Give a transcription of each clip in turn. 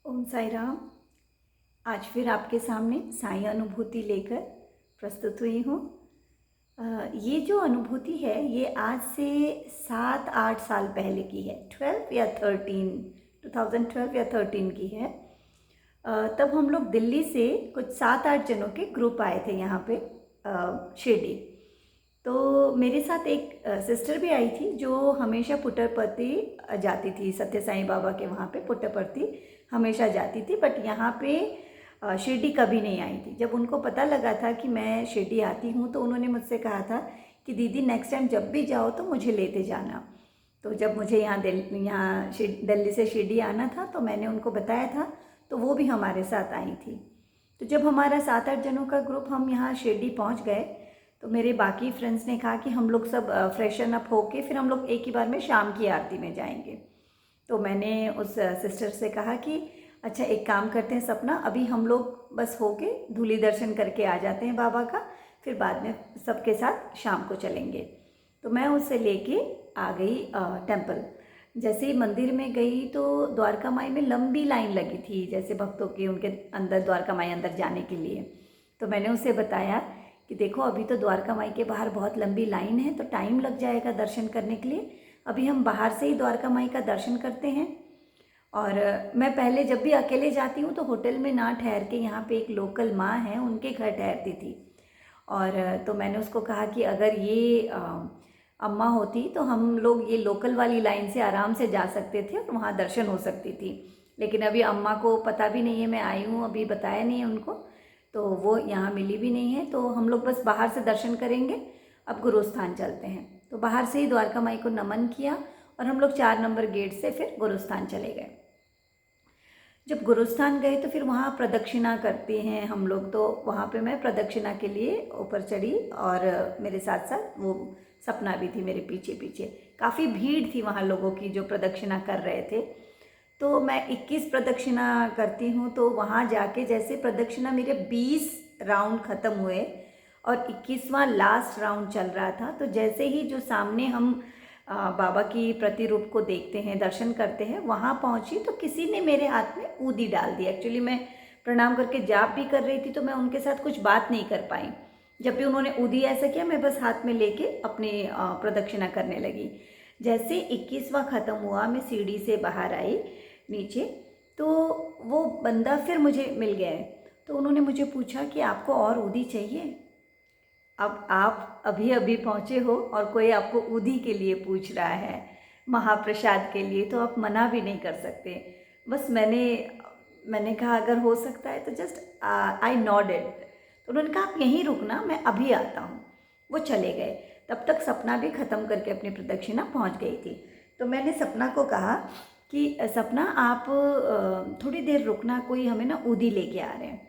ओम साई राम। आज फिर आपके सामने साई अनुभूति लेकर प्रस्तुत हुई हूँ। ये जो अनुभूति है ये आज से 7-8 साल पहले की है। 12 या 13, 2012 या 13 की है। तब हम लोग दिल्ली से कुछ 7-8 जनों के ग्रुप आए थे यहाँ पे शिरडी। तो मेरे साथ एक सिस्टर भी आई थी जो हमेशा पुट्टपर्ती जाती थी। सत्य साईं बाबा के वहाँ पे पुट्टपर्ती हमेशा जाती थी, बट यहाँ पे शिरडी कभी नहीं आई थी। जब उनको पता लगा था कि मैं शिरडी आती हूँ तो उन्होंने मुझसे कहा था कि दीदी नेक्स्ट टाइम जब भी जाओ तो मुझे लेते जाना। तो जब मुझे यहाँ दिल्ली से शिरडी आना था तो मैंने उनको बताया था, तो वो भी हमारे साथ आई थी। तो जब हमारा 7-8 जनों का ग्रुप हम यहाँ शिरडी पहुँच गए तो मेरे बाकी फ्रेंड्स ने कहा कि हम लोग सब फ्रेशन अप होके फिर हम लोग एक ही बार में शाम की आरती में जाएंगे। तो मैंने उस सिस्टर से कहा कि अच्छा एक काम करते हैं सपना, अभी हम लोग बस होके धूली दर्शन करके आ जाते हैं बाबा का, फिर बाद में सबके साथ शाम को चलेंगे। तो मैं उससे लेके आ गई टेम्पल। जैसे ही मंदिर में गई तो द्वारका माई में लंबी लाइन लगी थी, जैसे भक्तों की उनके अंदर द्वारका माई अंदर जाने के लिए। तो मैंने उसे बताया कि देखो अभी तो द्वारका माई के बाहर बहुत लंबी लाइन है तो टाइम लग जाएगा दर्शन करने के लिए, अभी हम बाहर से ही द्वारका माई का दर्शन करते हैं। और मैं पहले जब भी अकेले जाती हूँ तो होटल में ना ठहर के यहाँ पे एक लोकल माँ है उनके घर ठहरती थी। और तो मैंने उसको कहा कि अगर ये अम्मा होती तो हम लोग ये लोकल वाली लाइन से आराम से जा सकते थे और वहाँ दर्शन हो सकती थी। लेकिन अभी अम्मा को पता भी नहीं है मैं आई हूँ, अभी बताया नहीं है उनको, तो वो यहाँ मिली भी नहीं है। तो हम लोग बस बाहर से दर्शन करेंगे, अब गुरुस्थान चलते हैं। तो बाहर से ही द्वारका माई को नमन किया और हम लोग 4 नंबर गेट से फिर गुरुस्थान चले गए। जब गुरुस्थान गए तो फिर वहाँ प्रदक्षिणा करते हैं हम लोग, तो वहाँ पे मैं प्रदक्षिणा के लिए ऊपर चढ़ी और मेरे साथ साथ वो सपना भी थी मेरे पीछे पीछे। काफ़ी भीड़ थी वहाँ लोगों की जो प्रदक्षिणा कर रहे थे। तो मैं 21 प्रदक्षिणा करती हूँ, तो वहाँ जाके जैसे प्रदक्षिणा मेरे 20 राउंड ख़त्म हुए और 21वां लास्ट राउंड चल रहा था, तो जैसे ही जो सामने हम बाबा की प्रतिरूप को देखते हैं, दर्शन करते हैं, वहाँ पहुँची तो किसी ने मेरे हाथ में ऊदी डाल दी। एक्चुअली मैं प्रणाम करके जाप भी कर रही थी तो मैं उनके साथ कुछ बात नहीं कर पाई। जब भी उन्होंने ऊदी ऐसा किया मैं बस हाथ में लेके अपनी प्रदक्षिणा करने लगी। जैसे 21वां ख़त्म हुआ मैं सीढ़ी से बाहर आई नीचे, तो वो बंदा फिर मुझे मिल गया। तो उन्होंने मुझे पूछा कि आपको और ऊदी चाहिए? अब आप अभी अभी पहुँचे हो और कोई आपको ऊदी के लिए पूछ रहा है, महाप्रसाद के लिए, तो आप मना भी नहीं कर सकते। बस मैंने कहा अगर हो सकता है तो जस्ट आई नॉडेड। तो उन्होंने कहा आप यहीं रुकना, मैं अभी आता हूँ। वो चले गए। तब तक सपना भी ख़त्म करके अपनी प्रदक्षिणा पहुँच गई थी। तो मैंने सपना को कहा कि सपना आप थोड़ी देर रुकना, कोई हमें ना ऊदी लेके आ रहे हैं।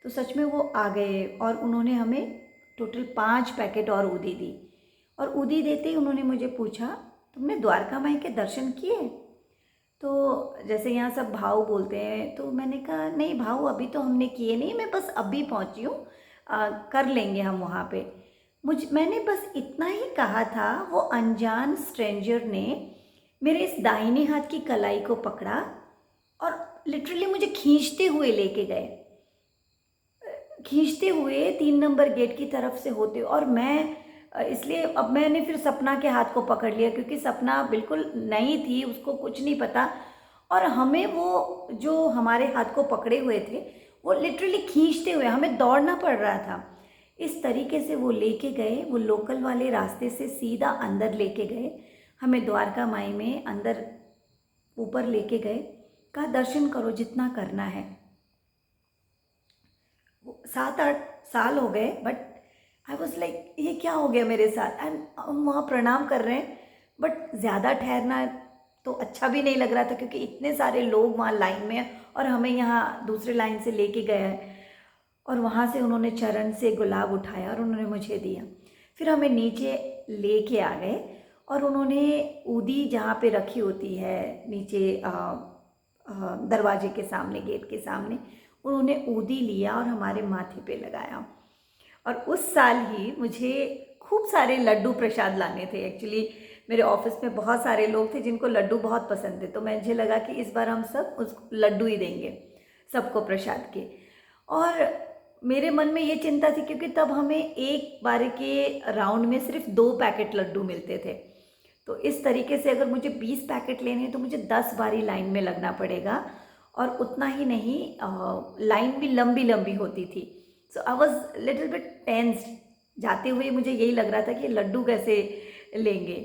तो सच में वो आ गए और उन्होंने हमें टोटल 5 पैकेट और ऊदी दी। और ऊदी देते ही उन्होंने मुझे पूछा तुमने द्वारका माई के दर्शन किए? तो जैसे यहाँ सब भाव बोलते हैं, तो मैंने कहा नहीं भाव अभी तो हमने किए नहीं, मैं बस अभी पहुँची हूँ, कर लेंगे हम वहाँ पे। मैंने बस इतना ही कहा था, वो अनजान स्ट्रेंजर ने मेरे इस दाहिने हाथ की कलाई को पकड़ा और लिटरली मुझे खींचते हुए लेके गए, खींचते हुए 3 नंबर गेट की तरफ से होते। और मैं इसलिए अब मैंने फिर सपना के हाथ को पकड़ लिया क्योंकि सपना बिल्कुल नई थी, उसको कुछ नहीं पता। और हमें वो जो हमारे हाथ को पकड़े हुए थे वो लिटरली खींचते हुए हमें दौड़ना पड़ रहा था। इस तरीके से वो लेके गए, वो लोकल वाले रास्ते से सीधा अंदर लेके गए, हमें द्वारका माई में अंदर ऊपर लेके गए, कहा दर्शन करो जितना करना है। 7-8 साल हो गए बट आई वॉज लाइक ये क्या हो गया मेरे साथ। एंड हम वहाँ प्रणाम कर रहे हैं बट ज़्यादा ठहरना तो अच्छा भी नहीं लग रहा था क्योंकि इतने सारे लोग वहाँ लाइन में और हमें यहाँ दूसरे लाइन से लेके गए हैं। और वहाँ से उन्होंने चरण से गुलाब उठाया और उन्होंने मुझे दिया। फिर हमें नीचे लेके आ गए और उन्होंने ऊदी जहाँ पे रखी होती है नीचे दरवाजे के सामने, गेट के सामने, उन्होंने ऊदी लिया और हमारे माथे पे लगाया। और उस साल ही मुझे खूब सारे लड्डू प्रसाद लाने थे। एक्चुअली मेरे ऑफिस में बहुत सारे लोग थे जिनको लड्डू बहुत पसंद थे, तो मुझे लगा कि इस बार हम सब उस लड्डू ही देंगे सबको प्रसाद के। और मेरे मन में ये चिंता थी क्योंकि तब हमें एक बार के राउंड में सिर्फ 2 पैकेट लड्डू मिलते थे, तो इस तरीके से अगर मुझे 20 पैकेट लेने हैं तो मुझे 10 बारी लाइन में लगना पड़ेगा। और उतना ही नहीं, लाइन भी लंबी लंबी होती थी। So I was little bit tensed. जाते हुए मुझे यही लग रहा था कि लड्डू कैसे लेंगे।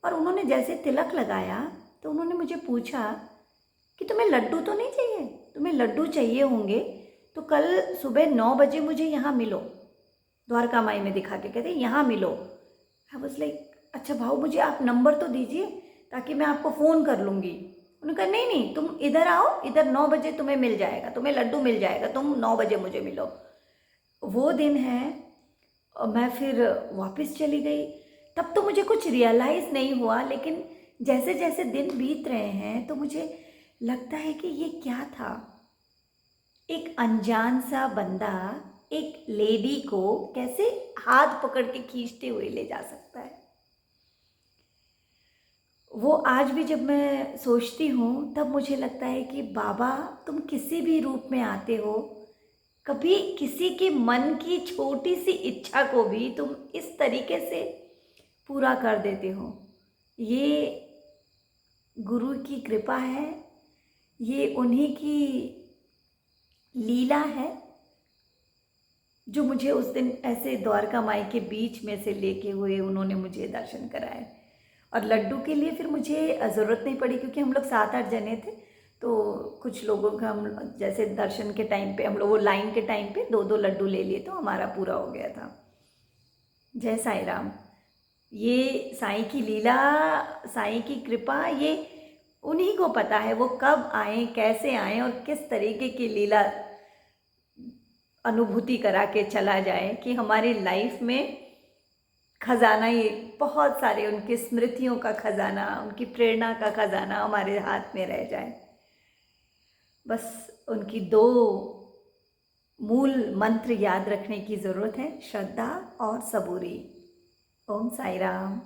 और उन्होंने जैसे तिलक लगाया तो उन्होंने मुझे पूछा कि तुम्हें लड्डू तो नहीं चाहिए, तुम्हें लड्डू चाहिए होंगे तो कल सुबह 9 बजे मुझे यहाँ मिलो। द्वारका माई में दिखा के कहते यहाँ मिलो। आई वॉज लाइक अच्छा भाऊ मुझे आप नंबर तो दीजिए ताकि मैं आपको फ़ोन कर लूँगी। उन्होंने कहा नहीं नहीं, तुम इधर आओ, इधर 9 बजे तुम्हें मिल जाएगा, तुम्हें लड्डू मिल जाएगा, तुम 9 बजे मुझे मिलो। वो दिन है। मैं फिर वापस चली गई। तब तो मुझे कुछ रियलाइज़ नहीं हुआ, लेकिन जैसे जैसे दिन बीत रहे हैं तो मुझे लगता है कि ये क्या था। एक अनजान सा बंदा एक लेडी को कैसे हाथ पकड़ के खींचते हुए ले जा सकता है। वो आज भी जब मैं सोचती हूँ तब मुझे लगता है कि बाबा तुम किसी भी रूप में आते हो, कभी किसी के मन की छोटी सी इच्छा को भी तुम इस तरीके से पूरा कर देते हो। ये गुरु की कृपा है, ये उन्हीं की लीला है जो मुझे उस दिन ऐसे द्वारका माई के बीच में से लेके हुए उन्होंने मुझे दर्शन कराए। और लड्डू के लिए फिर मुझे ज़रूरत नहीं पड़ी क्योंकि हम लोग 7-8 जने थे, तो कुछ लोगों का हम जैसे दर्शन के टाइम पे हम लोग वो लाइन के टाइम पे 2-2 लड्डू ले लिए तो हमारा पूरा हो गया था। जय साईं राम। ये साईं की लीला, साईं की कृपा, ये उन्हीं को पता है वो कब आए, कैसे आए और किस तरीके की लीला अनुभूति करा के चला जाए कि हमारी लाइफ में खजाना, ये बहुत सारे उनकी स्मृतियों का खजाना, उनकी प्रेरणा का खजाना हमारे हाथ में रह जाए। बस उनकी 2 मूल मंत्र याद रखने की ज़रूरत है, श्रद्धा और सबूरी। ओम साई राम।